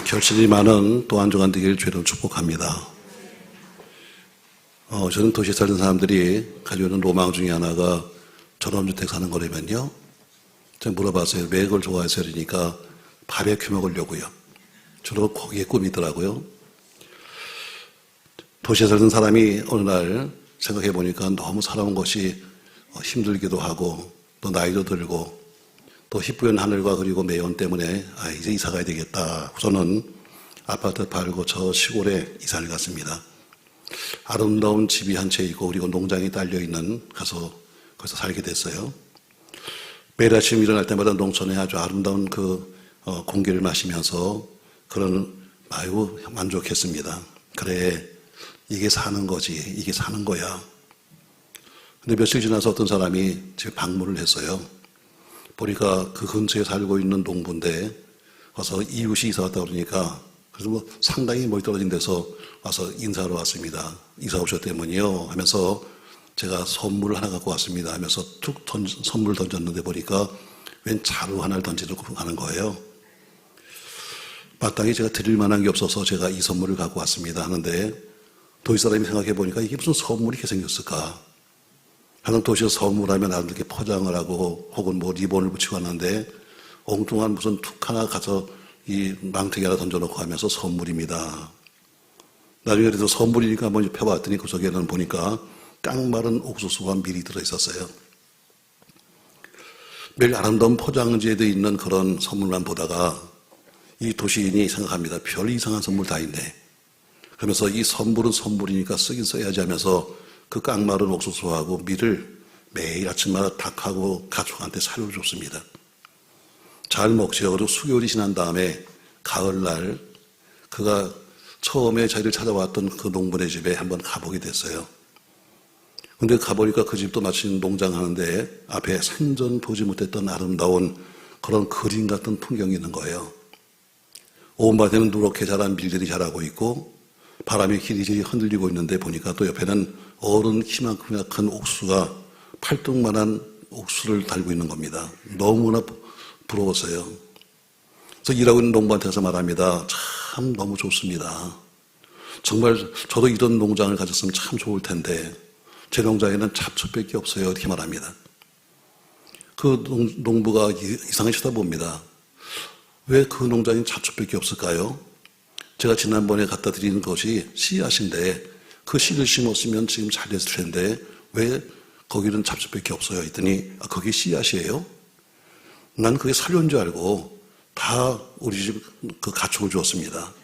결실이 많은 또 한 주간 되기를 주의로 축복합니다. 저는 도시에 살던 사람들이 가지고 있는 로망 중에 하나가 전원주택 사는 거라면요. 제가 물어봤어요. 왜 그걸 좋아해서 그러니까 바베큐 먹으려고요. 주로 거기에 꿈이더라고요. 도시에 살던 사람이 어느 날 생각해 보니까 너무 살아온 것이 힘들기도 하고 또 나이도 들고 또 희뿌연 하늘과 그리고 매연 때문에 이제 이사 가야 되겠다. 저는 아파트 팔고 저 시골에 이사를 갔습니다. 아름다운 집이 한 채 있고 그리고 농장이 딸려 있는 가서 거기서 살게 됐어요. 매일 아침 일어날 때마다 농촌에 아주 아름다운 그 공기를 마시면서 그런 아유 만족했습니다. 그래 이게 사는 거지, 이게 사는 거야. 근데 며칠 지나서 어떤 사람이 제 방문을 했어요. 보니까 그 근처에 살고 있는 농부인데 와서 이웃이 이사 왔다 그러니까 그래서 뭐 상당히 멀리 떨어진 데서 와서 인사하러 왔습니다. 이사 오셨다면요 하면서 제가 선물을 하나 갖고 왔습니다 하면서 툭 선물을 던졌는데 보니까 웬 자루 하나를 던지고 가는 거예요. 마땅히 제가 드릴 만한 게 없어서 제가 이 선물을 갖고 왔습니다 하는데 도시 사람이 생각해 보니까 이게 무슨 선물이 이렇게 생겼을까? 항상 도시에서 선물하면 아름답게 포장을 하고 혹은 뭐 리본을 붙이고 하는데 엉뚱한 무슨 툭 하나 가서 이 망태기 하나 던져놓고 하면서 선물입니다. 나중에 그래도 선물이니까 한번 펴봤더니 그 속에는 보니까 깡마른 옥수수와 밀이 들어있었어요. 매일 아름다운 포장지에 있는 그런 선물만 보다가 이 도시인이 생각합니다. 별 이상한 선물 다 있네. 그러면서 이 선물은 선물이니까 쓰긴 써야지 하면서 그 깡마른 옥수수하고 밀을 매일 아침마다 닭하고 가축한테 사료를 줬습니다. 잘 먹지요. 그리고 수개월이 지난 다음에 가을날 그가 처음에 자기를 찾아왔던 그 농부네 집에 한번 가보게 됐어요. 근데 가보니까 그 집도 마침 농장하는데 앞에 생전 보지 못했던 아름다운 그런 그림 같은 풍경이 있는 거예요. 온 밭에는 누렇게 자란 밀들이 자라고 있고 바람이 길이길이 흔들리고 있는데 보니까 또 옆에는 어른 키만큼이나 큰 옥수가 팔뚝만한 옥수를 달고 있는 겁니다. 너무나 부러웠어요. 그래서 일하고 있는 농부한테 가서 말합니다. 참 너무 좋습니다. 정말 저도 이런 농장을 가졌으면 참 좋을 텐데 제 농장에는 잡초밖에 없어요. 이렇게 말합니다. 그 농부가 이상하게 쳐다봅니다. 왜 그 농장에 잡초밖에 없을까요? 제가 지난번에 갖다 드리는 것이 씨앗인데 그 씨를 심었으면 지금 잘 됐을 텐데 왜 거기는 잡초밖에 없어요? 했더니 거기 씨앗이에요? 난 그게 사료인 줄 알고 다 우리 집 그 가축을 주었습니다.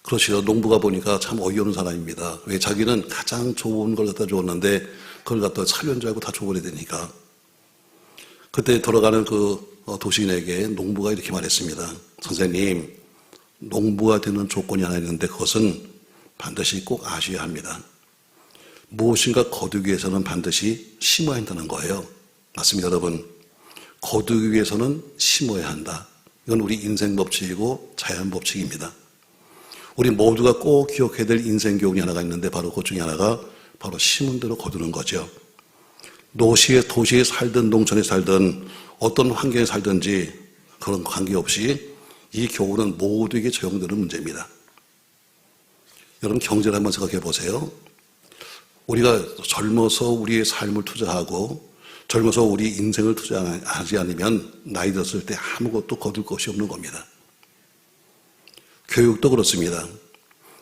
그렇죠. 농부가 보니까 참 어이없는 사람입니다. 왜 자기는 가장 좋은 걸 갖다 줬는데 그걸 갖다 사료인 줄 알고 다 줘버려야 되니까. 그때 돌아가는 그 도시인에게 농부가 이렇게 말했습니다. 선생님, 농부가 되는 조건이 하나 있는데 그것은 반드시 꼭 아셔야 합니다. 무엇인가 거두기 위해서는 반드시 심어야 한다는 거예요. 맞습니다, 여러분. 거두기 위해서는 심어야 한다. 이건 우리 인생 법칙이고 자연 법칙입니다. 우리 모두가 꼭 기억해야 될 인생 교훈이 하나가 있는데 바로 그 중에 하나가 바로 심은 대로 거두는 거죠. 도시에 살든 농촌에 살든 어떤 환경에 살든지 그런 관계없이 이 교훈은 모두에게 적용되는 문제입니다. 여러분 경제를 한번 생각해 보세요. 우리가 젊어서 우리의 삶을 투자하고 젊어서 우리 인생을 투자하지 않으면 나이 들었을 때 아무것도 거둘 것이 없는 겁니다. 교육도 그렇습니다.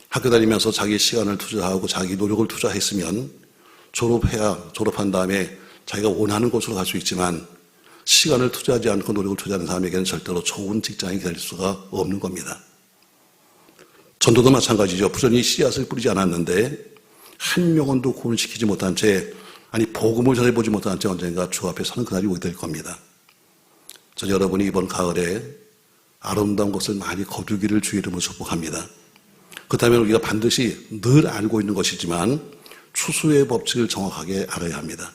학교 다니면서 자기 시간을 투자하고 자기 노력을 투자했으면 졸업한 다음에 자기가 원하는 곳으로 갈 수 있지만 시간을 투자하지 않고 노력을 투자하는 사람에게는 절대로 좋은 직장이 될 수가 없는 겁니다. 전도도 마찬가지죠. 부전히 씨앗을 뿌리지 않았는데 한 영혼도 구원시키지 못한 채 복음을 전해보지 못한 채 언젠가 주 앞에 서는 그날이 오게 될 겁니다. 저 여러분이 이번 가을에 아름다운 것을 많이 거두기를 주의 이름으로 축복합니다. 그렇다면 우리가 반드시 늘 알고 있는 것이지만 추수의 법칙을 정확하게 알아야 합니다.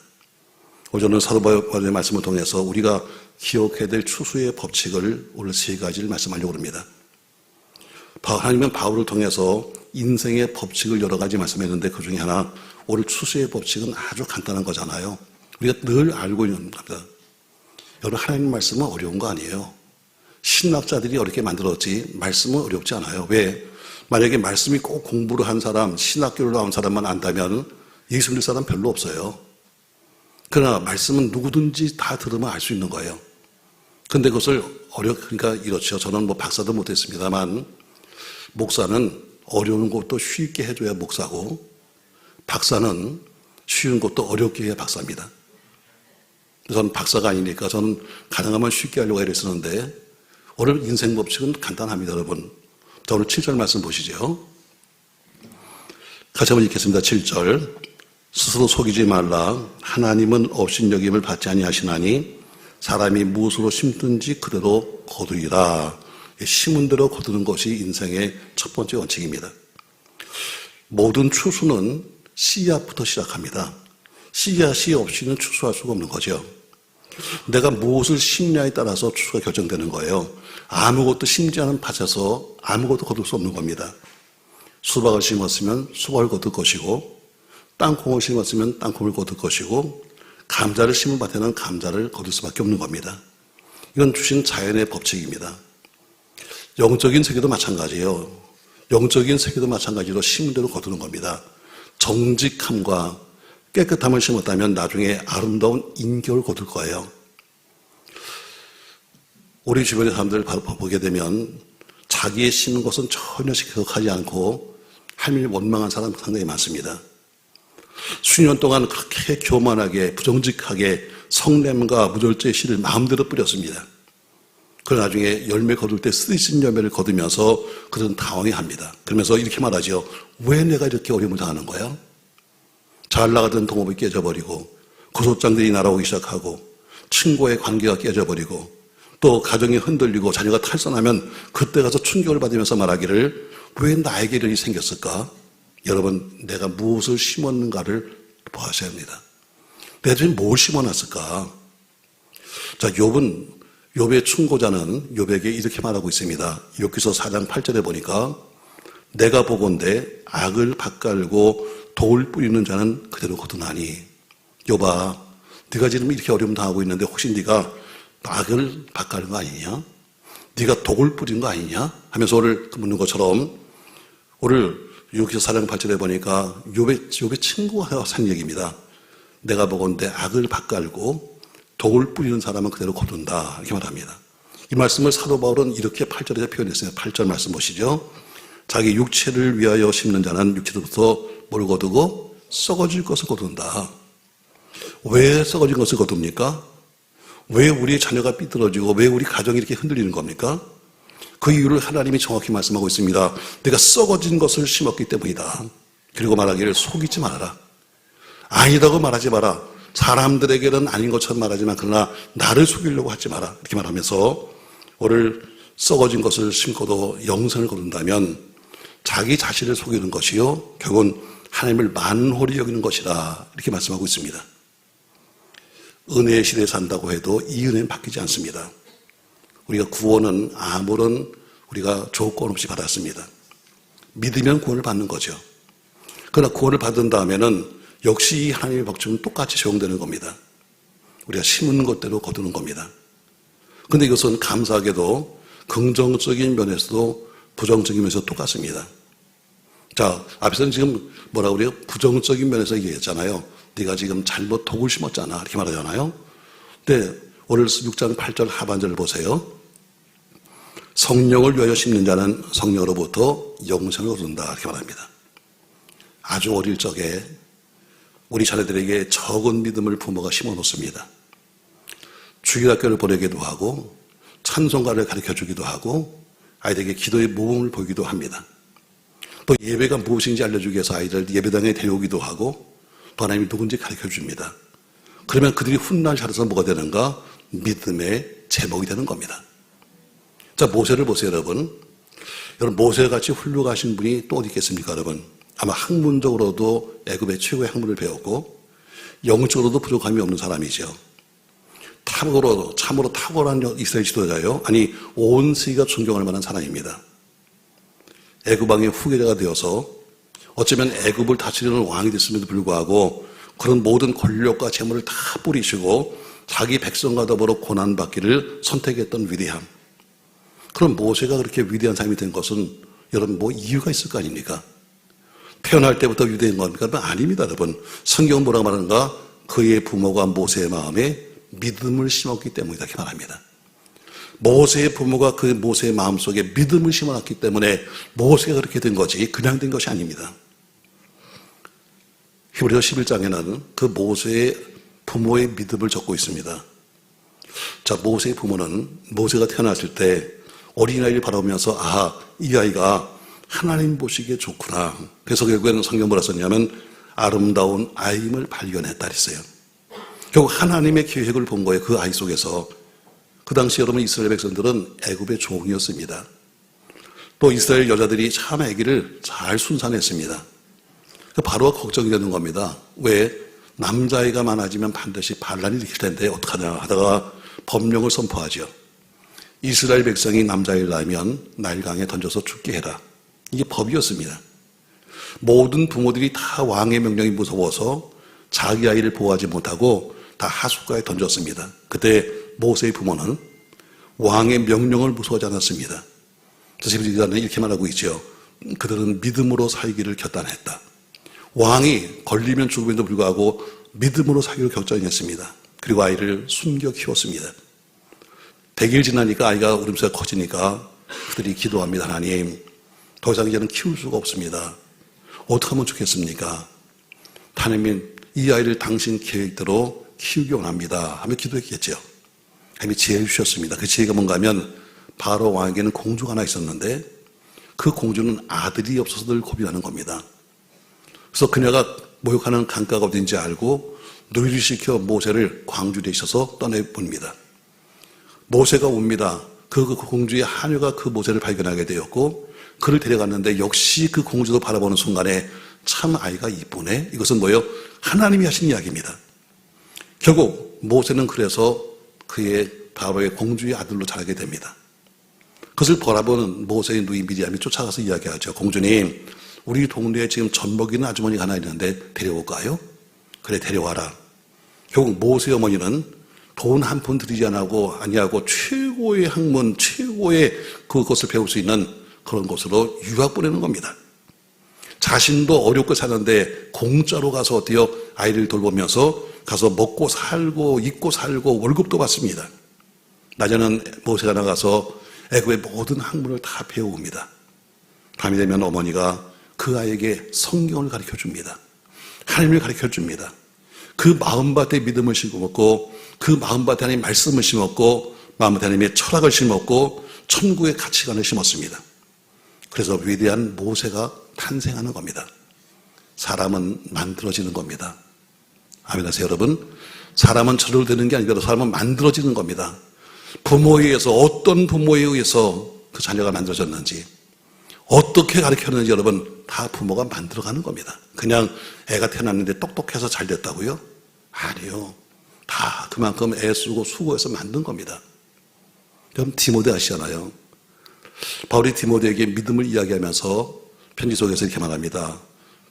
오늘은 사도 바울의 말씀을 통해서 우리가 기억해야 될 추수의 법칙을 오늘 3가지를 말씀하려고 합니다. 하나님은 바울을 통해서 인생의 법칙을 여러 가지 말씀했는데 그 중에 하나 오늘 추수의 법칙은 아주 간단한 거잖아요. 우리가 늘 알고 있는 겁니다. 여러분 하나님 말씀은 어려운 거 아니에요. 신학자들이 어렵게 만들었지 말씀은 어렵지 않아요. 왜? 만약에 말씀이 꼭 공부를 한 사람, 신학교를 나온 사람만 안다면 예수 믿을 사람 별로 없어요. 그러나 말씀은 누구든지 다 들으면 알 수 있는 거예요. 근데 그것을 그러니까 이렇죠. 저는 뭐 박사도 못했습니다만 목사는 어려운 것도 쉽게 해줘야 목사고 박사는 쉬운 것도 어렵게 해야 박사입니다. 저는 박사가 아니니까 저는 가능하면 쉽게 하려고 애를 쓰는데 오늘 인생 법칙은 간단합니다, 여러분. 자, 오늘 7절 말씀 보시죠. 같이 한번 읽겠습니다. 7절. 스스로 속이지 말라. 하나님은 업신여김을 받지 아니하시나니 사람이 무엇으로 심든지 그대로 거두리라. 심은 대로 거두는 것이 인생의 첫 번째 원칙입니다. 모든 추수는 씨앗부터 시작합니다. 씨앗이 없이는 추수할 수가 없는 거죠. 내가 무엇을 심냐에 따라서 추수가 결정되는 거예요. 아무것도 심지 않은 밭에서 아무것도 거둘 수 없는 겁니다. 수박을 심었으면 수박을 거둘 것이고 땅콩을 심었으면 땅콩을 거둘 것이고 감자를 심은 밭에는 감자를 거둘 수밖에 없는 겁니다. 이건 주신 자연의 법칙입니다. 영적인 세계도 마찬가지예요. 영적인 세계도 마찬가지로 심은 대로 거두는 겁니다. 정직함과 깨끗함을 심었다면 나중에 아름다운 인격을 거둘 거예요. 우리 주변의 사람들 보게 되면 자기의 심은 것은 전혀 기억하지 않고 하나님을 원망한 사람 상당히 많습니다. 수년 동안 그렇게 교만하게 부정직하게 성냄과 무절제의 씨를 마음대로 뿌렸습니다. 그러나 나중에 열매 거둘 때 쓰디쓴 열매를 거두면서 그들은 당황해합니다. 그러면서 이렇게 말하죠. 왜 내가 이렇게 어려움을 당하는 거야? 잘 나가던 동업이 깨져버리고 고소장들이 날아오기 시작하고 친구와의 관계가 깨져버리고 또 가정이 흔들리고 자녀가 탈선하면 그때 가서 충격을 받으면서 말하기를 왜 나에게 이런 일이 생겼을까? 여러분, 내가 무엇을 심었는가를 보아셔야 합니다. 내가 지금 뭘 심어놨을까? 자, 욥의 충고자는 욥에게 이렇게 말하고 있습니다. 욥기서 4장 8절에 보니까 내가 보건대 악을 밭갈고 돌 뿌리는 자는 그대로 거두나니. 욥아, 네가 지금 이렇게 어려움 당하고 있는데 혹시 네가 악을 밭가는 거 아니냐? 네가 독을 뿌린 거 아니냐? 하면서 오늘 묻는 것처럼 오늘 욥기서 4장 8절에 보니까 욥의 친구가 한 얘기입니다. 내가 보건대 악을 밭갈고 독을 뿌리는 사람은 그대로 거둔다. 이렇게 말합니다. 이 말씀을 사도 바울은 이렇게 8절에 표현했어요. 8절 말씀 보시죠. 자기 육체를 위하여 심는 자는 육체로부터 뭘 거두고 썩어질 것을 거둔다. 왜 썩어진 것을 거둡니까? 왜 우리 자녀가 삐뚤어지고 왜 우리 가정이 이렇게 흔들리는 겁니까? 그 이유를 하나님이 정확히 말씀하고 있습니다. 내가 썩어진 것을 심었기 때문이다. 그리고 말하기를 속이지 말아라. 아니라고 말하지 마라. 사람들에게는 아닌 것처럼 말하지만 그러나 나를 속이려고 하지 마라. 이렇게 말하면서 오늘 썩어진 것을 심고도 영생을 거둔다면 자기 자신을 속이는 것이요 결국은 하나님을 만홀히 여기는 것이다. 이렇게 말씀하고 있습니다. 은혜의 시대에 산다고 해도 이 은혜는 바뀌지 않습니다. 우리가 구원은 아무런 우리가 조건 없이 받았습니다. 믿으면 구원을 받는 거죠. 그러나 구원을 받은 다음에는 역시 이 하나님의 법칙은 똑같이 적용되는 겁니다. 우리가 심은 것대로 거두는 겁니다. 그런데 이것은 감사하게도 긍정적인 면에서도 부정적인 면에서 똑같습니다. 자, 앞에서는 지금 뭐라고 그래요? 부정적인 면에서 얘기했잖아요. 네가 지금 잘못 독을 심었잖아. 이렇게 말하잖아요. 근데 오늘 6장 8절 하반절을 보세요. 성령을 위하여 심는 자는 성령으로부터 영생을 얻는다. 이렇게 말합니다. 아주 어릴 적에 우리 자녀들에게 적은 믿음을 부모가 심어놓습니다. 주일학교를 보내기도 하고 찬송가를 가르쳐주기도 하고 아이들에게 기도의 모범을 보이기도 합니다. 또 예배가 무엇인지 알려주기 위해서 아이들 예배당에 데려오기도 하고 또 하나님이 누군지 가르쳐줍니다. 그러면 그들이 훗날 자라서 뭐가 되는가? 믿음의 제목이 되는 겁니다. 자, 모세를 보세요, 여러분. 여러분, 모세같이 훌륭하신 분이 또 어디 있겠습니까, 여러분? 아마 학문적으로도 애굽의 최고의 학문을 배웠고 영적으로도 부족함이 없는 사람이죠. 참으로 탁월한 이스라엘 지도자요. 아니, 온 세계가 존경할 만한 사람입니다. 애굽 왕의 후계자가 되어서 어쩌면 애굽을 다스리는 왕이 됐음에도 불구하고 그런 모든 권력과 재물을 다 뿌리시고 자기 백성과 더불어 고난받기를 선택했던 위대함. 그럼 모세가 그렇게 위대한 사람이 된 것은 여러분 뭐 이유가 있을 거 아닙니까? 태어날 때부터 위대한 겁니까? 아닙니다, 여러분. 성경은 뭐라고 말하는가? 그의 부모가 모세의 마음에 믿음을 심었기 때문이다, 이렇게 말합니다. 모세의 부모가 그 모세의 마음속에 믿음을 심어놨기 때문에 모세가 그렇게 된 거지 그냥 된 것이 아닙니다. 히브리서 11장에는 그 모세의 부모의 믿음을 적고 있습니다. 자, 모세의 부모는 모세가 태어났을 때 어린아이를 바라보면서 이 아이가 하나님 보시기에 좋구나. 그래서 결국에는 성경 뭐라 썼냐면 아름다운 아임을 발견했다 그랬어요. 결국 하나님의 계획을 본 거예요. 그 아이 속에서. 그 당시 여러분 이스라엘 백성들은 애굽의 종이었습니다. 또 이스라엘 여자들이 참 아기를 잘 순산했습니다. 바로가 걱정이 되는 겁니다. 왜? 남자아이가 많아지면 반드시 반란이 일으킬 텐데 어떡하냐 하다가 법령을 선포하죠. 이스라엘 백성이 남자아이를 낳으면 나일강에 던져서 죽게 해라. 이게 법이었습니다. 모든 부모들이 다 왕의 명령이 무서워서 자기 아이를 보호하지 못하고 다 하숫가에 던졌습니다. 그때 모세의 부모는 왕의 명령을 무서워하지 않았습니다. 그래서 히브리서는 이렇게 말하고 있죠. 그들은 믿음으로 살기를 결단했다. 왕이 걸리면 죽음에도 불구하고 믿음으로 살기를 결단했습니다. 그리고 아이를 숨겨 키웠습니다. 100일 지나니까 아이가 울음소리가 커지니까 그들이 기도합니다. 하나님, 더 이상 이제는 키울 수가 없습니다. 어떻게 하면 좋겠습니까? 하나님, 이 아이를 당신 계획대로 키우기 원합니다 하며 기도했겠죠. 하나님이 지혜를 주셨습니다. 그 지혜가 뭔가 하면 바로 왕에게는 공주가 하나 있었는데 그 공주는 아들이 없어서 늘 고민하는 겁니다. 그래서 그녀가 모욕하는 강가가 어딘지 알고 누이를 시켜 모세를 광주리에 있어서 떠내보냅니다. 모세가 옵니다. 그 공주의 하녀가 그 모세를 발견하게 되었고 그를 데려갔는데 역시 그 공주도 바라보는 순간에 참 아이가 이쁘네. 이것은 뭐예요? 하나님이 하신 이야기입니다. 결국 모세는 그래서 그의 바로의 공주의 아들로 자라게 됩니다. 그것을 바라보는 모세의 누이 미리암이 쫓아가서 이야기하죠. 공주님, 우리 동네에 지금 젖먹이는 아주머니가 하나 있는데 데려올까요? 그래, 데려와라. 결국 모세 어머니는 돈 한 푼 들이지 아니하고 최고의 학문, 최고의 그것을 배울 수 있는 그런 곳으로 유학 보내는 겁니다. 자신도 어렵게 사는데 공짜로 가서 어때요? 아이를 돌보면서 가서 먹고 살고 입고 살고 월급도 받습니다. 낮에는 모세가 나가서 애굽의 모든 학문을 다 배웁니다. 밤이 되면 어머니가 그 아이에게 성경을 가르쳐 줍니다. 하나님을 가르쳐 줍니다. 그 마음밭에 믿음을 심었고 그 마음밭에 하나님의 말씀을 심었고 마음밭에 하나님의 철학을 심었고 천국의 가치관을 심었습니다. 그래서 위대한 모세가 탄생하는 겁니다. 사람은 만들어지는 겁니다. 아멘 하세요, 여러분. 사람은 저절로 되는 게 아니라 사람은 만들어지는 겁니다. 부모에 의해서 어떤 부모에 의해서 그 자녀가 만들어졌는지 어떻게 가르쳤는지 여러분 다 부모가 만들어가는 겁니다. 그냥 애가 태어났는데 똑똑해서 잘 됐다고요? 아니요. 다 그만큼 애쓰고 수고해서 만든 겁니다. 그럼 디모데 아시잖아요. 바울이 디모데에게 믿음을 이야기하면서 편지 속에서 이렇게 말합니다.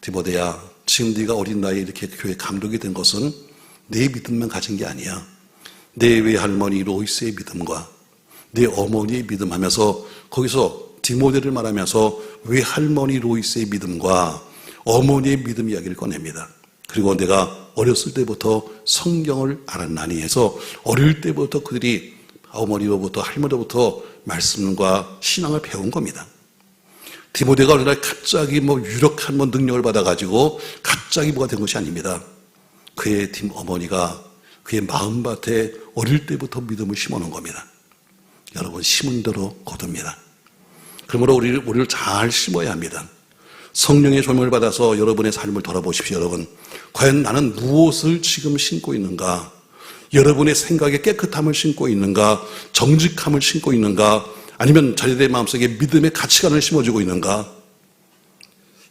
디모데야, 지금 네가 어린 나이에 이렇게 교회 감독이 된 것은 내 믿음만 가진 게 아니야. 내 외할머니 로이스의 믿음과 내 어머니의 믿음 하면서 거기서 디모데를 말하면서 외할머니 로이스의 믿음과 어머니의 믿음 이야기를 꺼냅니다. 그리고 내가 어렸을 때부터 성경을 알았나니 해서 어릴 때부터 그들이 어머니로부터 할머니로부터 말씀과 신앙을 배운 겁니다. 디모데가 어느 날 갑자기 유력한 능력을 받아가지고 갑자기 뭐가 된 것이 아닙니다. 그의 어머니가 그의 마음밭에 어릴 때부터 믿음을 심어놓은 겁니다. 여러분, 심은 대로 거둡니다. 그러므로 우리를 잘 심어야 합니다. 성령의 조명을 받아서 여러분의 삶을 돌아보십시오. 여러분, 과연 나는 무엇을 지금 심고 있는가? 여러분의 생각에 깨끗함을 심고 있는가? 정직함을 심고 있는가? 아니면 자기들의 마음속에 믿음의 가치관을 심어주고 있는가?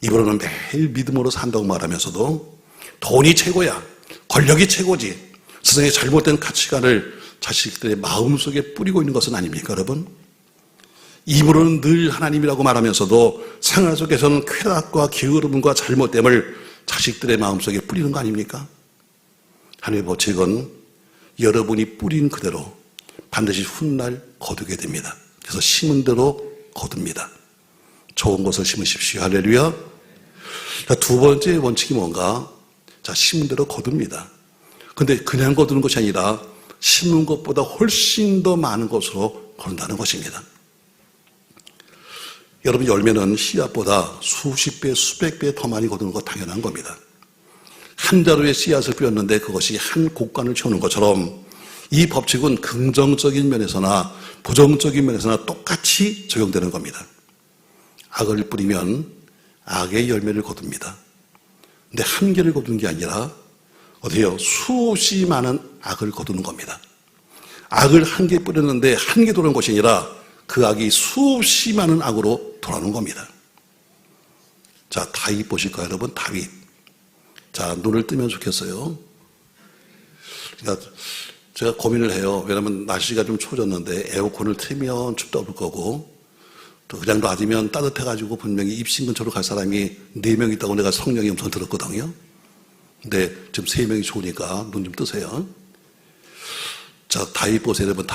입으로는 매일 믿음으로 산다고 말하면서도 돈이 최고야, 권력이 최고지, 세상의 잘못된 가치관을 자식들의 마음속에 뿌리고 있는 것은 아닙니까, 여러분? 입으로는 늘 하나님이라고 말하면서도 생활 속에서는 쾌락과 게으름과 잘못됨을 자식들의 마음속에 뿌리는 거 아닙니까? 하나님의 법칙은 여러분이 뿌린 그대로 반드시 훗날 거두게 됩니다. 그래서 심은 대로 거둡니다. 좋은 것을 심으십시오. 할렐루야. 자, 두 번째 원칙이 뭔가? 자, 심은 대로 거둡니다. 근데 그냥 거두는 것이 아니라 심은 것보다 훨씬 더 많은 것으로 거둔다는 것입니다. 여러분, 열매는 씨앗보다 수십 배, 수백 배 더 많이 거두는 거 당연한 겁니다. 한 자루의 씨앗을 뿌렸는데 그것이 한 곡간을 채우는 것처럼 이 법칙은 긍정적인 면에서나 부정적인 면에서나 똑같이 적용되는 겁니다. 악을 뿌리면 악의 열매를 거둡니다. 근데 한 개를 거두는 게 아니라 어때요? 수없이 많은 악을 거두는 겁니다. 악을 한 개 뿌렸는데 한 개 돌아오는 것이 아니라 그 악이 수없이 많은 악으로 돌아오는 겁니다. 자, 다윗 보실까요, 여러분? 다윗. 자, 눈을 뜨면 좋겠어요. 그러니까 제가 고민을 해요. 왜냐하면 날씨가 좀 추워졌는데 에어컨을 틀면 춥다 올 거고 또 그냥 놔두면 따뜻해가지고 분명히 입신 근처로 갈 사람이 4명 있다고 내가 성령이 엄청 들었거든요. 근데 지금 3명이 좋으니까 눈 좀 뜨세요. 자, 다윗 보세요, 여러분.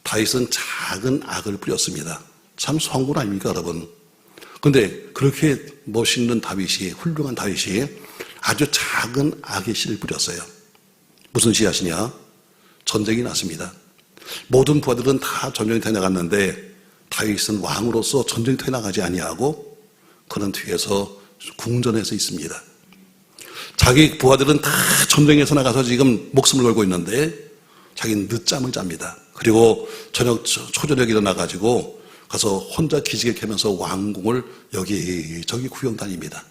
다윗은 작은 악을 뿌렸습니다. 참 성군 아닙니까, 여러분? 근데 그렇게 멋있는 다윗이, 훌륭한 다윗이 아주 작은 악의 씨를 뿌렸어요. 무슨 씨앗이냐? 전쟁이 났습니다. 모든 부하들은 다 전쟁에 태어나갔는데 다윗은 왕으로서 전쟁에 태어나가지 아니하고 그는 뒤에서 궁전에서 있습니다. 자기 부하들은 다 전쟁에서 나가서 지금 목숨을 걸고 있는데 자기는 늦잠을 잡니다. 그리고 초저녁에 일어나가지고 가서 혼자 기지개 켜면서 왕궁을 여기저기 구경 다닙니다.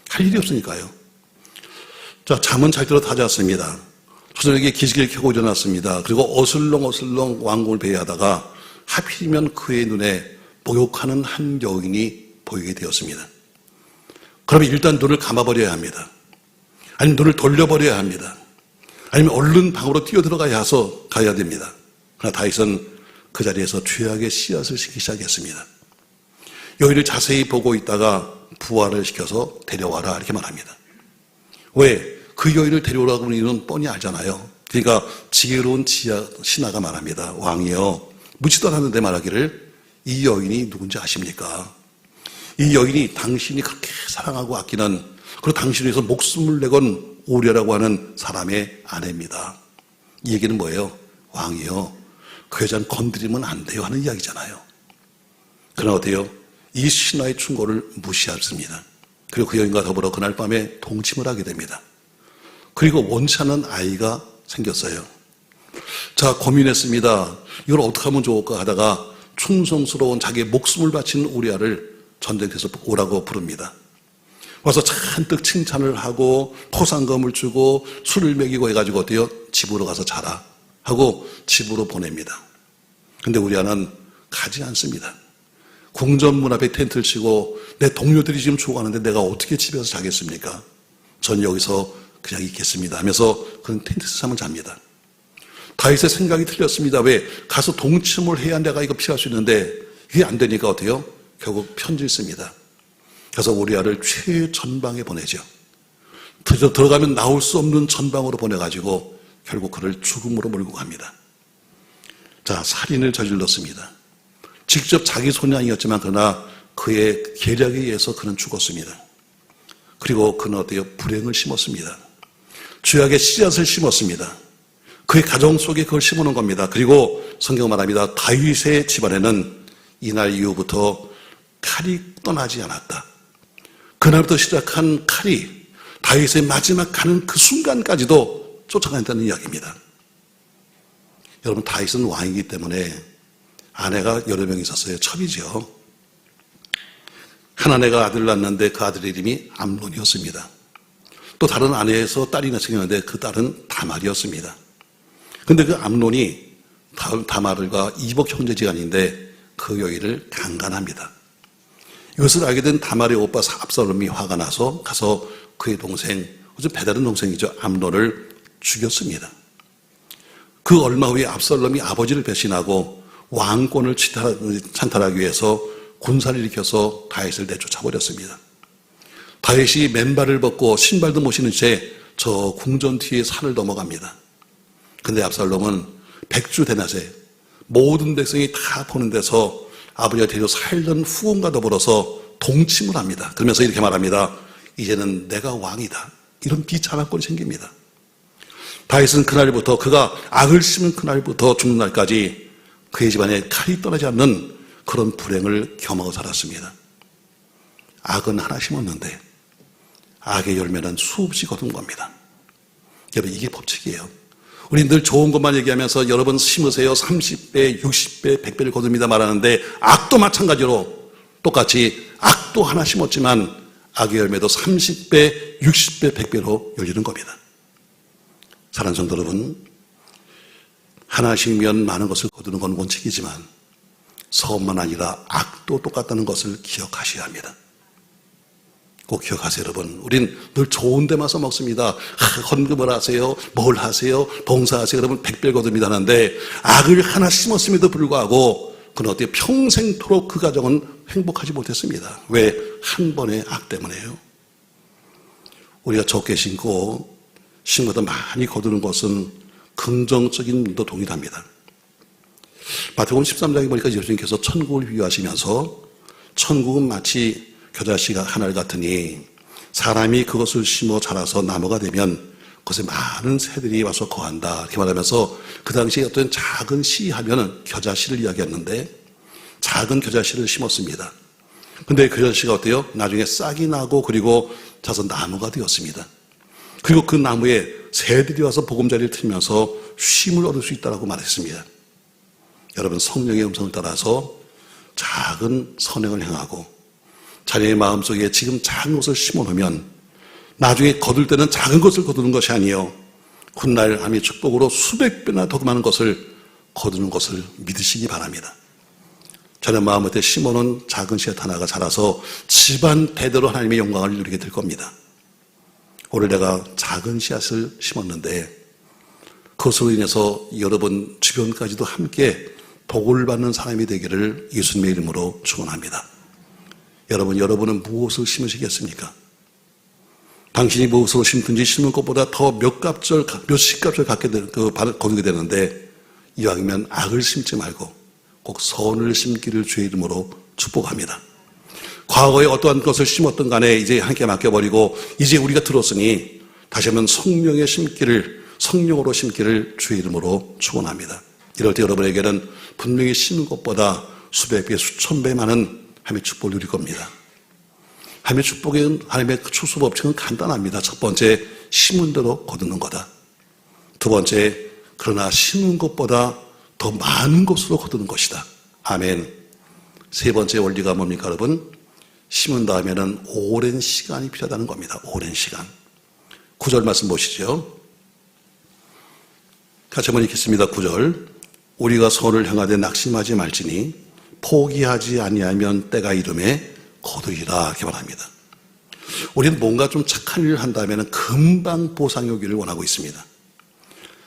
할 일이 없으니까요. 자, 잠은 잘 들어 다 잤습니다. 초저녁에 기지개를 켜고 일어났습니다. 그리고 어슬렁어슬렁 왕궁을 배회하다가 하필이면 그의 눈에 목욕하는 한 여인이 보이게 되었습니다. 그러면 일단 눈을 감아버려야 합니다. 아니면 눈을 돌려버려야 합니다. 아니면 얼른 방으로 뛰어들어가야 됩니다. 그러나 다윗은 그 자리에서 죄악의 씨앗을 심기 시작했습니다. 여인을 자세히 보고 있다가 부하를 시켜서 데려와라 이렇게 말합니다. 왜? 그 여인을 데려오라고 하는 이유는 뻔히 알잖아요. 그러니까 지혜로운 신하가 말합니다. 왕이여, 묻지도 않았는데 말하기를 이 여인이 누군지 아십니까? 이 여인이 당신이 그렇게 사랑하고 아끼는, 그리고 당신을 위해서 목숨을 내건 오리아라고 하는 사람의 아내입니다. 이 얘기는 뭐예요? 왕이여, 그 여자는 건드리면 안 돼요 하는 이야기잖아요. 그러나 어때요? 이 신하의 충고를 무시했습니다. 그리고 그 여인과 더불어 그날 밤에 동침을 하게 됩니다. 그리고 원치 않은 아이가 생겼어요. 자, 고민했습니다. 이걸 어떻게 하면 좋을까 하다가 충성스러운 자기의 목숨을 바친 우리아를 전쟁터에서 오라고 부릅니다. 와서 잔뜩 칭찬을 하고 포상금을 주고 술을 먹이고 해가지고 어때요? 집으로 가서 자라 하고 집으로 보냅니다. 근데 우리아는 가지 않습니다. 궁전 문 앞에 텐트를 치고 내 동료들이 지금 죽어가는데 내가 어떻게 집에서 자겠습니까? 전 여기서 그냥 있겠습니다 하면서 그런 텐트에서 잠을 잡니다. 다윗의 생각이 틀렸습니다. 왜? 가서 동침을 해야 내가 이거 피할 수 있는데 이게 안 되니까 어때요? 결국 편지를 씁니다. 그래서 우리아를 최전방에 보내죠. 들어가면 나올 수 없는 전방으로 보내가지고 결국 그를 죽음으로 몰고 갑니다. 자, 살인을 저질렀습니다. 직접 자기 손이 아니었지만 그러나 그의 계략에 의해서 그는 죽었습니다. 그리고 그는 어때요? 불행을 심었습니다. 죄악의 씨앗을 심었습니다. 그의 가정 속에 그걸 심어놓은 겁니다. 그리고 성경 말합니다. 다윗의 집안에는 이날 이후부터 칼이 떠나지 않았다. 그날부터 시작한 칼이 다윗의 마지막 가는 그 순간까지도 쫓아간다는 이야기입니다. 여러분, 다윗은 왕이기 때문에 아내가 여러 명 있었어요. 첩이죠. 한 아내가 아들을 낳았는데 그 아들의 이름이 암논이었습니다. 또 다른 아내에서 딸이 생겼는데 그 딸은 다말이었습니다. 근데 그 암논이 다말과 이복 형제지간인데 그 여인을 강간합니다. 이것을 알게 된 다말의 오빠 압살롬이 화가 나서 가서 그의 동생, 아주 배다른 동생이죠, 암논을 죽였습니다. 그 얼마 후에 압살롬이 아버지를 배신하고 왕권을 찬탈하기 위해서 군사를 일으켜서 다윗을 내쫓아버렸습니다. 다윗이 맨발을 벗고 신발도 못 신은 채 저 궁전 뒤에 산을 넘어갑니다. 근데 압살롬은 백주 대낮에 모든 백성이 다 보는 데서 아버지가 데려 살던 후원과 더불어서 동침을 합니다. 그러면서 이렇게 말합니다. 이제는 내가 왕이다. 이런 비참한 꼴이 생깁니다. 다윗은 그날부터, 그가 악을 심은 그날부터 죽는 날까지 그의 집안에 칼이 떠나지 않는 그런 불행을 겸하고 살았습니다. 악은 하나 심었는데 악의 열매는 수없이 거둔 겁니다. 여러분, 이게 법칙이에요. 우리 늘 좋은 것만 얘기하면서 여러분 심으세요. 30배, 60배, 100배를 거둡니다 말하는데 악도 마찬가지로 똑같이 악도 하나 심었지만 악의 열매도 30배, 60배, 100배로 열리는 겁니다. 사랑하는 성도 여러분, 하나 심으면 많은 것을 거두는 건 원칙이지만 선만 아니라 악도 똑같다는 것을 기억하셔야 합니다. 꼭 기억하세요, 여러분. 우린 늘 좋은 데만 써먹습니다. 헌금을 하세요, 뭘 하세요, 봉사하세요. 여러분 100배 거둡니다 하는데 악을 하나 심었음에도 불구하고 그는 어떻게 평생토록 그 가정은 행복하지 못했습니다. 왜? 한 번의 악 때문에요. 우리가 적게 심고 심보다 많이 거두는 것은 긍정적인 면도 동일합니다. 마태복음 13장에 보니까 예수님께서 천국을 비유하시면서 천국은 마치 겨자씨가 하늘 같으니 사람이 그것을 심어 자라서 나무가 되면 그것에 많은 새들이 와서 거한다 이렇게 말하면서 그 당시에 어떤 작은 씨 하면은 겨자씨를 이야기했는데 작은 겨자씨를 심었습니다. 근데 겨자씨가 어때요? 나중에 싹이 나고 그리고 자서 나무가 되었습니다. 그리고 그 나무에 새들이 와서 보금자리를 틀면서 쉼을 얻을 수 있다고 말했습니다. 여러분, 성령의 음성을 따라서 작은 선행을 행하고 자녀의 마음속에 지금 작은 것을 심어놓으면 나중에 거둘 때는 작은 것을 거두는 것이 아니요 훗날 하나님의 축복으로 수백 배나 더 많은 것을 거두는 것을 믿으시기 바랍니다. 자녀 마음에 심어놓은 작은 씨앗 하나가 자라서 집안 대대로 하나님의 영광을 누리게 될 겁니다. 오늘 내가 작은 씨앗을 심었는데 그것으로 인해서 여러분 주변까지도 함께 복을 받는 사람이 되기를 예수님의 이름으로 축원합니다. 여러분은 무엇을 심으시겠습니까? 당신이 무엇으로 심든지 심는 것보다 더 몇 십갑절 거두게 되는데 이왕이면 악을 심지 말고 꼭 선을 심기를 주의 이름으로 축복합니다. 과거에 어떠한 것을 심었던 간에 이제 함께 맡겨버리고 이제 우리가 들었으니 다시 한번 성령의 심기를 성령으로 심기를 주의 이름으로 축원합니다. 이럴 때 여러분에게는 분명히 심은 것보다 수백 배, 수천 배 많은 하나님의 축복을 누릴 겁니다. 하나님의 축복은 하나님의 추수 법칙은 간단합니다. 첫 번째, 심은 대로 거두는 거다. 두 번째, 그러나 심은 것보다 더 많은 것으로 거두는 것이다. 아멘. 세 번째 원리가 뭡니까, 여러분? 심은 다음에는 오랜 시간이 필요하다는 겁니다. 오랜 시간. 9절 말씀 보시죠. 같이 한번 읽겠습니다. 9절. 우리가 선을 행하되 낙심하지 말지니 포기하지 아니하면 때가 이름에 거두리라 이렇게 말합니다. 우리는 뭔가 좀 착한 일을 한다면 금방 보상이 오기를 원하고 있습니다.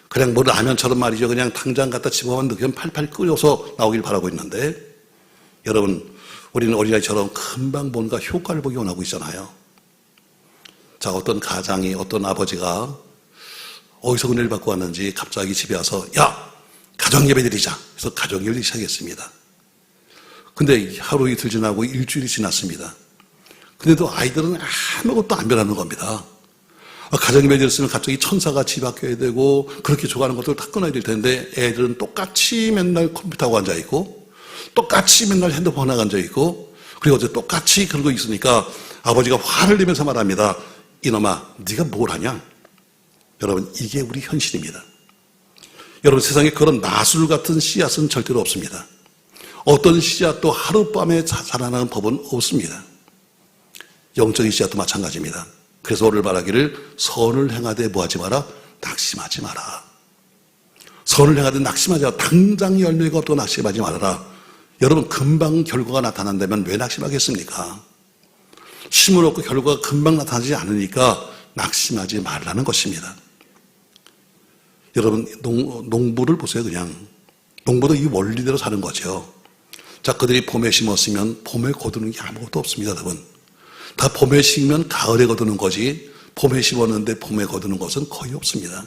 그냥 뭐 라면처럼 말이죠. 그냥 당장 갖다 집어만 넣으면 팔팔 끓여서 나오길 바라고 있는데 여러분, 우리는 어린아이처럼 금방 뭔가 효과를 보기 원하고 있잖아요. 자, 어떤 가장이, 어떤 아버지가 어디서 은혜를 받고 왔는지 갑자기 집에 와서 야, 가정예배 드리자. 그래서 가정예배를 시작했습니다. 근데 하루 이틀 지나고 일주일이 지났습니다. 근데도 아이들은 아무것도 안 변하는 겁니다. 가정예배 드렸으면 갑자기 천사가 집 바뀌어야 되고 그렇게 좋아하는 것들 다 끊어야 될 텐데 애들은 똑같이 맨날 컴퓨터하고 앉아있고 똑같이 맨날 핸드폰하고 앉아있고 그리고 어제 똑같이 그러고 있으니까 아버지가 화를 내면서 말합니다. 이놈아, 네가 뭘 하냐? 여러분, 이게 우리 현실입니다. 여러분, 세상에 그런 나술 같은 씨앗은 절대로 없습니다. 어떤 씨앗도 하룻밤에 자라나는 법은 없습니다. 영적인 씨앗도 마찬가지입니다. 그래서 오늘 말하기를 선을 행하되 뭐하지 마라? 낙심하지 마라. 선을 행하되 낙심하지 마라. 당장 열매가 없다고 낙심하지 말아라. 여러분, 금방 결과가 나타난다면 왜 낙심하겠습니까? 심을 얻고 결과가 금방 나타나지 않으니까 낙심하지 말라는 것입니다. 여러분, 농부를 보세요. 그냥 농부도 이 원리대로 사는 거죠. 자, 그들이 봄에 심었으면 봄에 거두는 게 아무것도 없습니다. 여러분, 다 봄에 심으면 가을에 거두는 거지 봄에 심었는데 봄에 거두는 것은 거의 없습니다.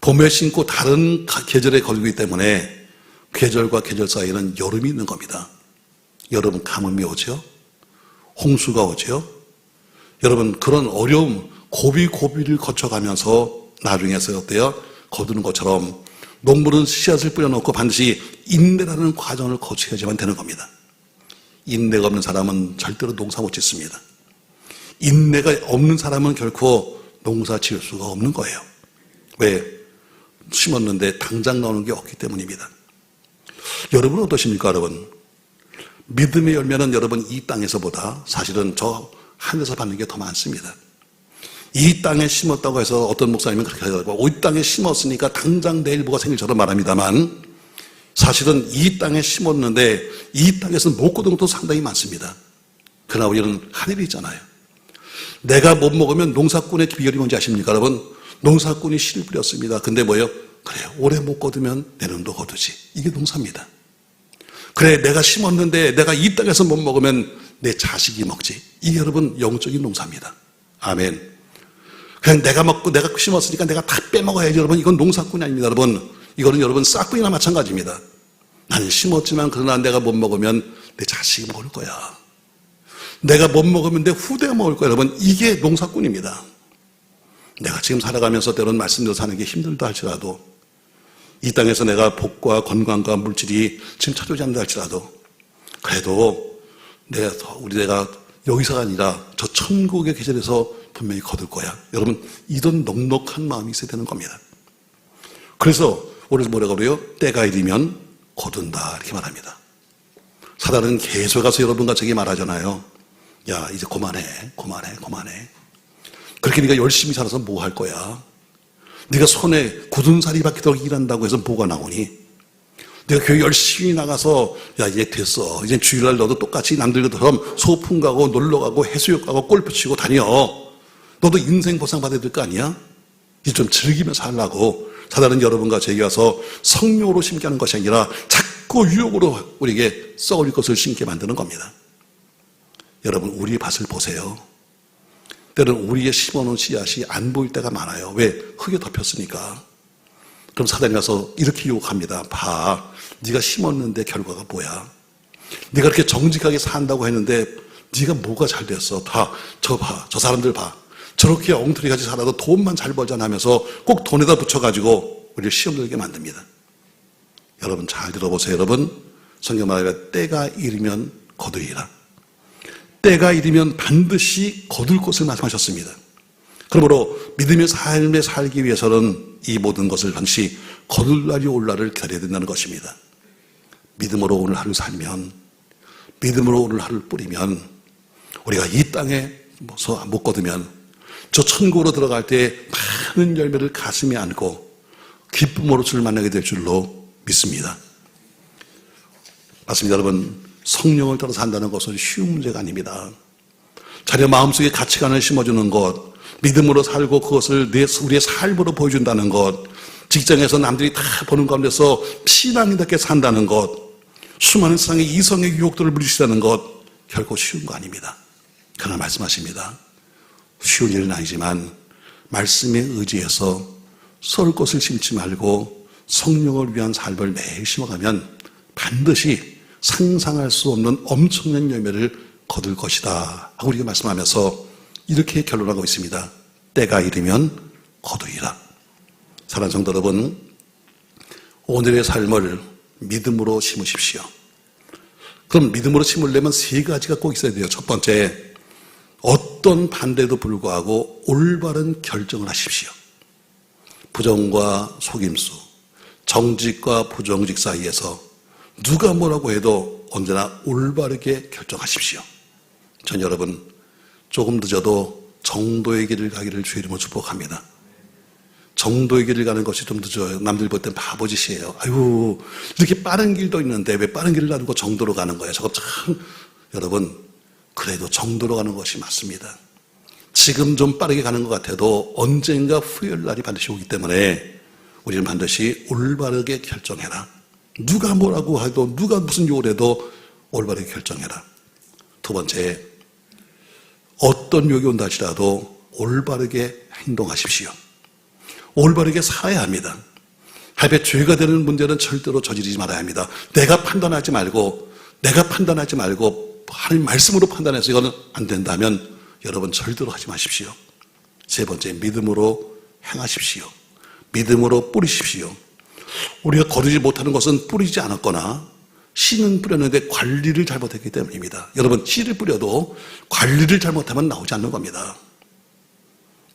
봄에 심고 다른 계절에 거두기 때문에 계절과 계절 사이에는 여름이 있는 겁니다. 여름 가뭄이 오죠. 홍수가 오죠. 여러분 그런 어려움 고비를 거쳐가면서 나중에서 어때요? 거두는 것처럼 농부는 씨앗을 뿌려놓고 반드시 인내라는 과정을 거쳐야지만 되는 겁니다. 인내가 없는 사람은 절대로 농사 못 짓습니다. 인내가 없는 사람은 결코 농사 지을 수가 없는 거예요. 왜? 심었는데 당장 나오는 게 없기 때문입니다. 여러분은 어떠십니까, 여러분? 믿음의 열매는 여러분 이 땅에서보다 사실은 저 하늘에서 받는 게 더 많습니다. 이 땅에 심었다고 해서 어떤 목사님은 그렇게 하더라고요. 이 땅에 심었으니까 당장 내일 뭐가 생길처럼 말합니다만 사실은 이 땅에 심었는데 이 땅에서 못 거둔 것도 상당히 많습니다. 그러나 우리는 하늘이 있잖아요. 내가 못 먹으면 농사꾼의 비결이 뭔지 아십니까, 여러분? 농사꾼이 씨를 뿌렸습니다. 근데 뭐예요? 그래요. 올해 못 거두면 내년도 거두지. 이게 농사입니다. 그래, 내가 심었는데 내가 이 땅에서 못 먹으면 내 자식이 먹지. 이게 여러분 영적인 농사입니다. 아멘. 그냥 내가 먹고 내가 심었으니까 내가 다 빼먹어야지. 여러분 이건 농사꾼이 아닙니다. 여러분 이거는 여러분 싹꾼이나 마찬가지입니다. 나는 심었지만 그러나 내가 못 먹으면 내 자식이 먹을 거야. 내가 못 먹으면 내 후대가 먹을 거야. 여러분 이게 농사꾼입니다. 내가 지금 살아가면서 때로는 말씀대로 사는 게 힘들다 할지라도 이 땅에서 내가 복과 건강과 물질이 지금 찾아오지 않는다 할지라도 그래도 내가 여기서가 아니라 저 천국의 계절에서 분명히 거둘 거야. 여러분 이런 넉넉한 마음이 있어야 되는 겁니다. 그래서 오늘 뭐라고 그래요? 때가 이르면 거둔다 이렇게 말합니다. 사단은 계속 가서 여러분과 저에게 말하잖아요. 야 이제 그만해. 그렇게 네가 열심히 살아서 뭐 할 거야? 네가 손에 굳은 살이 박히도록 일한다고 해서 뭐가 나오니? 내가 교회 열심히 나가서 야 이제 됐어. 이제 주일날 너도 똑같이 남들처럼 소풍 가고 놀러 가고 해수욕 가고 골프 치고 다녀. 너도 인생 보상 받아야 될 거 아니야? 이제 좀 즐기면서 살라고. 사단은 여러분과 제게 와서 성령으로 심게 하는 것이 아니라 자꾸 유혹으로 우리에게 썩을 것을 심게 만드는 겁니다. 여러분 우리의 밭을 보세요. 때로는 우리의 심어놓은 씨앗이 안 보일 때가 많아요. 왜? 흙에 덮였으니까. 그럼 사단이 와서 이렇게 유혹합니다. 봐, 네가 심었는데 결과가 뭐야? 네가 그렇게 정직하게 산다고 했는데 네가 뭐가 잘 됐어? 저 사람들 봐. 저렇게 엉터리같이 살아도 돈만 잘 벌잖아 하면서 꼭 돈에다 붙여가지고 우리를 시험 들게 만듭니다. 여러분 잘 들어보세요. 여러분 성경 말하기를 때가 이르면 거두리라. 때가 이르면 반드시 거둘 것을 말씀하셨습니다. 그러므로 믿음의 삶에 살기 위해서는 이 모든 것을 반드시 거둘 날이 올 날을 기다려야 된다는 것입니다. 믿음으로 오늘 하루 살면, 믿음으로 오늘 하루를 뿌리면, 우리가 이 땅에 못 거두면 저 천국으로 들어갈 때 많은 열매를 가슴에 안고 기쁨으로 주를 만나게 될 줄로 믿습니다. 맞습니다. 여러분 성령을 따라 산다는 것은 쉬운 문제가 아닙니다. 자기 마음속에 가치관을 심어주는 것, 믿음으로 살고 그것을 우리의 삶으로 보여준다는 것, 직장에서 남들이 다 보는 가운데서 신앙인답게 산다는 것, 수많은 세상의 이성의 유혹들을 물리치다는 것 결코 쉬운 거 아닙니다. 그러나 말씀하십니다. 쉬운 일은 아니지만 말씀에 의지해서 썩을 것을 심지 말고 성령을 위한 삶을 매일 심어가면 반드시 상상할 수 없는 엄청난 열매를 거둘 것이다 하고 우리가 말씀하면서 이렇게 결론하고 있습니다. 때가 이르면 거두리라. 사랑하는 성도 여러분, 오늘의 삶을 믿음으로 심으십시오. 그럼 믿음으로 심으려면 세 가지가 꼭 있어야 돼요. 첫 번째, 어떤 반대에도 불구하고 올바른 결정을 하십시오. 부정과 속임수, 정직과 부정직 사이에서 누가 뭐라고 해도 언제나 올바르게 결정하십시오. 전 여러분 조금 늦어도 정도의 길을 가기를 주의 이름으로 축복합니다. 정도의 길을 가는 것이 좀 늦어요. 남들 볼 땐 바보짓이에요. 아유 이렇게 빠른 길도 있는데 왜 빠른 길을 놔두고 정도로 가는 거예요. 저거 참 여러분 그래도 정도로 가는 것이 맞습니다. 지금 좀 빠르게 가는 것 같아도 언젠가 후회할 날이 반드시 오기 때문에 우리는 반드시 올바르게 결정해라. 누가 뭐라고 해도 누가 무슨 욕을 해도 올바르게 결정해라. 두 번째, 어떤 욕이 온다 할지라도 올바르게 행동하십시오. 올바르게 살아야 합니다. 할배 죄가 되는 문제는 절대로 저지르지 말아야 합니다. 내가 판단하지 말고 하나님 말씀으로 판단해서 이거는 안 된다면 여러분 절대로 하지 마십시오. 세 번째, 믿음으로 행하십시오. 믿음으로 뿌리십시오. 우리가 거두지 못하는 것은 뿌리지 않았거나 씨는 뿌렸는데 관리를 잘못했기 때문입니다. 여러분, 씨를 뿌려도 관리를 잘못하면 나오지 않는 겁니다.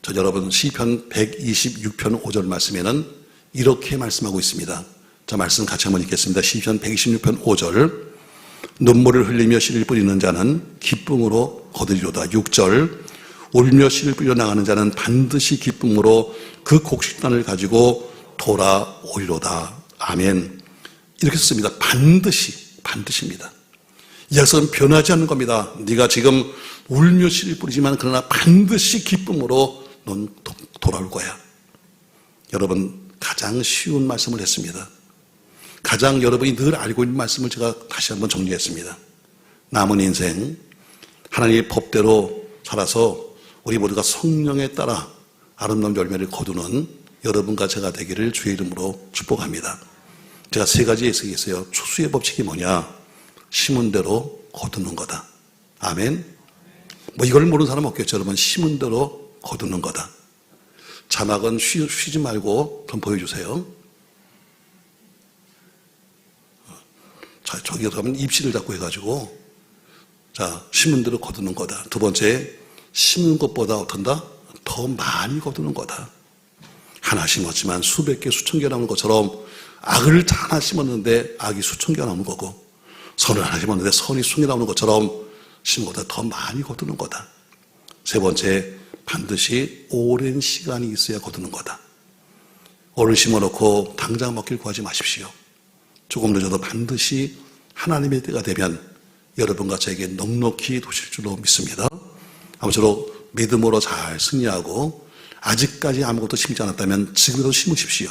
저 여러분 시편 126편 5절 말씀에는 이렇게 말씀하고 있습니다. 자, 말씀 같이 한번 읽겠습니다. 시편 126편 5절. 눈물을 흘리며 씨를 뿌리는 자는 기쁨으로 거두리로다. 6절. 울며 씨를 뿌려 나가는 자는 반드시 기쁨으로 그 곡식단을 가지고 돌아오리로다. 아멘. 이렇게 썼습니다. 반드시입니다. 이 약속은 변하지 않는 겁니다. 네가 지금 울며 씨를 뿌리지만 그러나 반드시 기쁨으로 넌 돌아올 거야. 여러분, 가장 쉬운 말씀을 했습니다. 가장 여러분이 늘 알고 있는 말씀을 제가 다시 한번 정리했습니다. 남은 인생 하나님의 법대로 살아서 우리 모두가 성령에 따라 아름다운 열매를 거두는 여러분과 제가 되기를 주의 이름으로 축복합니다. 제가 세 가지 예식이 있어요. 추수의 법칙이 뭐냐? 심은 대로 거두는 거다. 아멘. 뭐 이걸 모르는 사람 없겠죠. 여러분, 심은 대로 거두는 거다. 자막은 쉬지 말고 좀 보여주세요. 자, 저기 가면 입시를 잡고 해가지고, 자, 심은 대로 거두는 거다. 두 번째, 심은 것보다 어떤다? 더 많이 거두는 거다. 하나 심었지만 수백 개, 수천 개 나오는 것처럼 악을 하나 심었는데 악이 수천 개 나오는 거고, 선을 하나 심었는데 선이 수천 개 나오는 것처럼 심은 것보다 더 많이 거두는 거다. 세 번째, 반드시 오랜 시간이 있어야 거두는 거다. 오늘 심어놓고 당장 먹길 구하지 마십시오. 조금 늦어도 반드시 하나님의 때가 되면 여러분과 저에게 넉넉히 도실 줄로 믿습니다. 아무쪼록 믿음으로 잘 승리하고 아직까지 아무것도 심지 않았다면 지금이라도 심으십시오.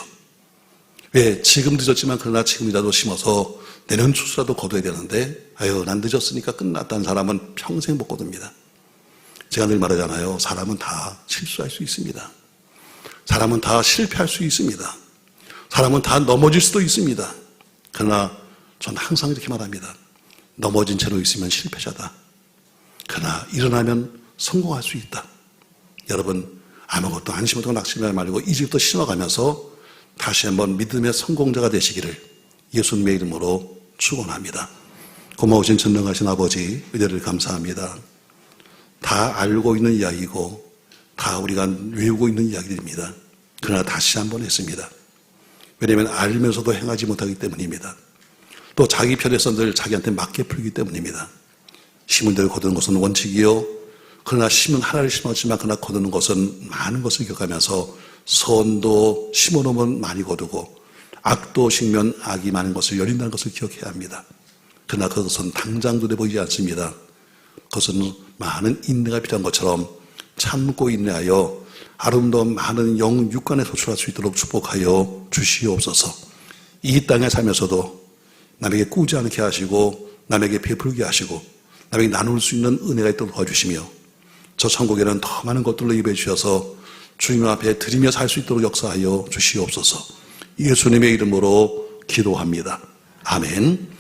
왜? 지금 늦었지만 그러나 지금이라도 심어서 내년 추수라도 거둬야 되는데 아유, 난 늦었으니까 끝났다는 사람은 평생 못 거둡니다. 제가 늘 말하잖아요. 사람은 다 실수할 수 있습니다. 사람은 다 실패할 수 있습니다. 사람은 다 넘어질 수도 있습니다. 그러나 전 항상 이렇게 말합니다. 넘어진 채로 있으면 실패자다. 그러나 일어나면 성공할 수 있다. 여러분, 아무것도 안심하고 낙심하지 말고 이제부터 신어가면서 다시 한번 믿음의 성공자가 되시기를 예수님의 이름으로 축원합니다. 고마우신 전능하신 아버지, 은혜를 감사합니다. 다 알고 있는 이야기고 다 우리가 외우고 있는 이야기입니다. 그러나 다시 한번 했습니다. 왜냐하면 알면서도 행하지 못하기 때문입니다. 또 자기 편에서 늘 자기한테 맞게 풀기 때문입니다. 심은 대로 거두는 것은 원칙이요. 그러나 심은 하나를 심었지만 그러나 거두는 것은 많은 것을 기억하면서 선도 심어놓으면 많이 거두고 악도 심으면 악이 많은 것을 열린다는 것을 기억해야 합니다. 그러나 그것은 당장 눈에 보이지 않습니다. 그것은 많은 인내가 필요한 것처럼 참고 인내하여 아름다운 많은 영 육간에 도출할 수 있도록 축복하여 주시옵소서. 이 땅에 살면서도 남에게 꾸지 않게 하시고 남에게 베풀게 하시고 남에게 나눌 수 있는 은혜가 있도록 도와주시며 저 천국에는 더 많은 것들로 입에 주셔서 주님 앞에 드리며 살 수 있도록 역사하여 주시옵소서. 예수님의 이름으로 기도합니다. 아멘.